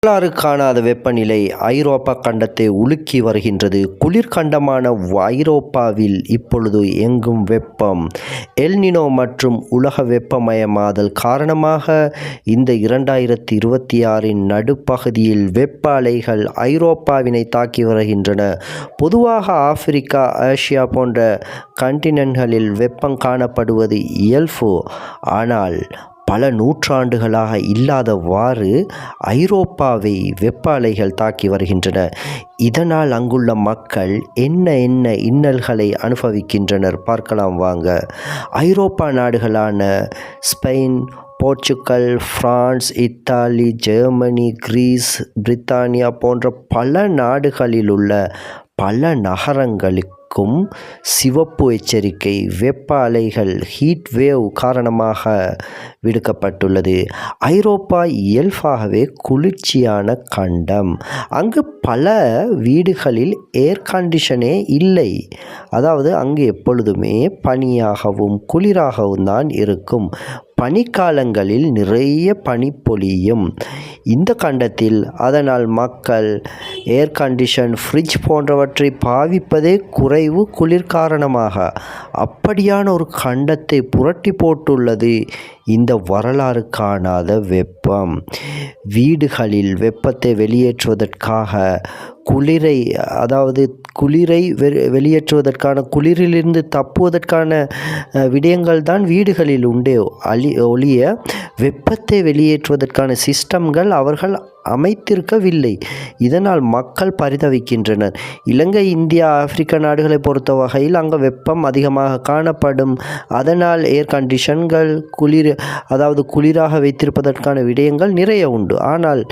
வரலாறு காணாத வெப்பநிலை ஐரோப்பா கண்டத்தை உலுக்கி வருகின்றது. குளிர்கண்டமான ஐரோப்பாவில் இப்பொழுது எங்கும் வெப்பம். எல்னினோ மற்றும் உலக வெப்பமயமாதல் காரணமாக இந்த 2026 நடுப்பகுதியில் வெப்ப அலைகள் ஐரோப்பாவினை தாக்கி வருகின்றன. பொதுவாக ஆப்பிரிக்கா, ஆசியா போன்ற கண்டினென்ட்களில் வெப்பம் காணப்படுவது இயல்பு. ஆனால் பல நூற்றாண்டுகளாக இல்லாதவாறு ஐரோப்பாவை வெப்ப அலைகள் தாக்கி வருகின்றன. இதனால் அங்குள்ள மக்கள் என்ன இன்னல்களை அனுபவிக்கின்றனர் பார்க்கலாம் வாங்க. ஐரோப்பா நாடுகளான Spain, Portugal, France, Italy, Germany, Greece, Britannia போன்ற பல நாடுகளிலுள்ள பல நகரங்களுக்கு சிவப்பு எச்சரிக்கை வெப்ப அலைகள் ஹீட் வேவ் காரணமாக விடுக்கப்பட்டுள்ளது. ஐரோப்பா இயல்பாகவே குளிர்ச்சியான கண்டம். அங்கு பல வீடுகளில் ஏர் கண்டிஷனே இல்லை. அதாவது அங்கு எப்பொழுதுமே பனியாகவும் குளிராகவும் தான் இருக்கும். பனிக்காலங்களில் நிறைய பனி பொழியும் இந்த கண்டத்தில். அதனால் மக்கள் ஏர் கண்டிஷன், ஃப்ரிட்ஜ் போன்றவற்றை பாவிப்பதே குறைவு குளிர் காரணமாக. அப்படியான ஒரு கண்டத்தை புரட்டி போட்டுள்ளது இந்த வரலாறு காணாத வெப்பம். வீடுகளில் வெப்பத்தை வெளியேற்றுவதற்காக குளிரை வெளியேற்றுவதற்கான, குளிரிலிருந்து தப்புவதற்கான விடயங்கள் தான் வீடுகளில் உண்டே ஒழிய வெப்பத்தை வெளியேற்றுவதற்கான சிஸ்டம்கள் அவர்கள் அமைத்திருக்கவில்லை. இதனால் மக்கள் பரிதவிக்கின்றனர். இலங்கை, இந்தியா, ஆப்பிரிக்க நாடுகளை பொறுத்த வகையில் அங்கே வெப்பம் அதிகமாக காணப்படும். அதனால் ஏர் கண்டிஷன்கள், குளிராக வைத்திருப்பதற்கான விடயங்கள் நிறைய உண்டு. ஆனால்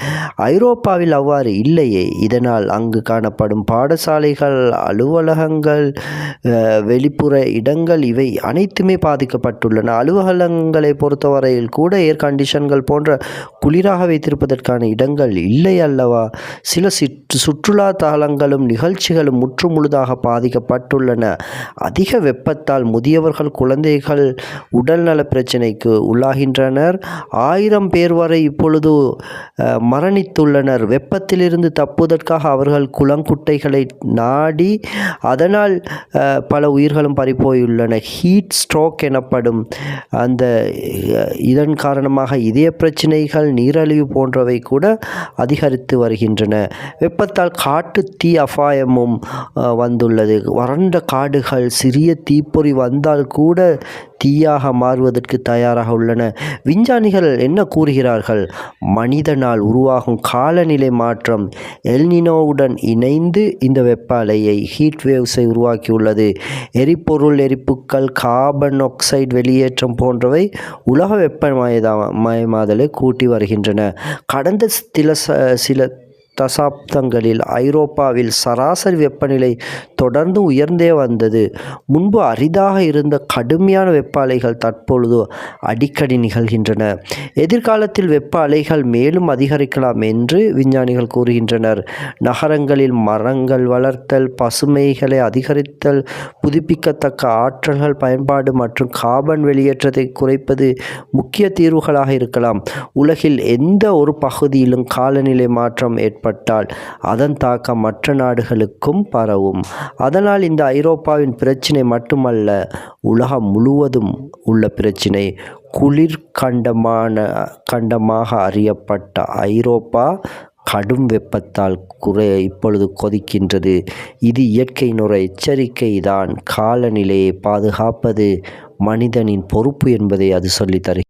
ஐரோப்பாவில் அவ்வாறு இல்லையே. இதனால் அங்கு காணப்படும் பாடசாலைகள், அலுவலகங்கள், வெளிப்புற இடங்கள் இவை அனைத்துமே பாதிக்கப்பட்டுள்ளன. அலுவலகங்களை பொறுத்தவரையில் கூட ஏர் கண்டிஷன்கள் போன்ற குளிராக வைத்திருப்பதற்கான இடங்கள் இல்லை அல்லவா. சில சுற்றுலா தலங்களும் நிகழ்ச்சிகளும் முற்றுமுழுதாக பாதிக்கப்பட்டுள்ளன. அதிக வெப்பத்தால் முதியவர்கள், குழந்தைகள் உடல்நல பிரச்சினைக்கு உள்ளாகின்றனர். 1000 பேர் வரை இப்பொழுது மரணித்துள்ளனர். வெப்பத்திலிருந்து தப்புவதற்காக அவர்கள் குளங்குட்டைகளை நாடி அதனால் பல உயிர்களும் பறிபோயுள்ளன. ஹீட் ஸ்ட்ரோக் எனப்படும் இதன் காரணமாக இதய பிரச்சினைகள், நீரழிவு போன்றவை கூட அதிகரித்து வருகின்றன. வெப்பத்தால் காட்டு தீ அபாயமும் வந்துள்ளது. வறண்ட காடுகள் சிறிய தீப்பொறி வந்தால் கூட தீயாக மாறுவதற்கு தயாராக உள்ளன. விஞ்ஞானிகள் என்ன கூறுகிறார்கள்? மனிதனால் உருவாகும் காலநிலை மாற்றம் எல்னினோவுடன் இணைந்து இந்த வெப்ப அலையை, ஹீட் வேவ்ஸை உருவாக்கியுள்ளது. எரிப்புக்கள், கார்பன் ஆக்சைடு வெளியேற்றம் போன்றவை உலக வெப்பமயமாதலை கூட்டி வருகின்றன. கடந்த சில தசாப்தங்களில் ஐரோப்பாவில் சராசரி வெப்பநிலை தொடர்ந்து உயர்ந்தே வந்தது. முன்பு அரிதாக இருந்த கடுமையான வெப்ப அலைகள் தற்பொழுது அடிக்கடி நிகழ்கின்றன. எதிர்காலத்தில் வெப்ப அலைகள் மேலும் அதிகரிக்கலாம் என்று விஞ்ஞானிகள் கூறுகின்றனர். நகரங்களில் மரங்கள் வளர்த்தல், பசுமைகளை அதிகரித்தல், புதுப்பிக்கத்தக்க ஆற்றல்கள் பயன்பாடு மற்றும் கார்பன் வெளியேற்றத்தை குறைப்பது முக்கிய தீர்வுகளாக இருக்கலாம். உலகில் எந்த ஒரு பகுதியிலும் காலநிலை மாற்றம் ஏற்பட்டால் அதன் தாக்கம் மற்ற நாடுகளுக்கும் பரவும். அதனால் இந்த ஐரோப்பாவின் பிரச்சினை மட்டுமல்ல, உலகம் முழுவதும் உள்ள பிரச்சினை. குளிர் கண்டமாக அறியப்பட்ட ஐரோப்பா கடும் வெப்பத்தால் இப்பொழுது கொதிக்கின்றது. இது இயற்கையின் ஒரு எச்சரிக்கை தான். காலநிலையை பாதுகாப்பது மனிதனின் பொறுப்பு என்பதை அது சொல்லித்தருகிறது.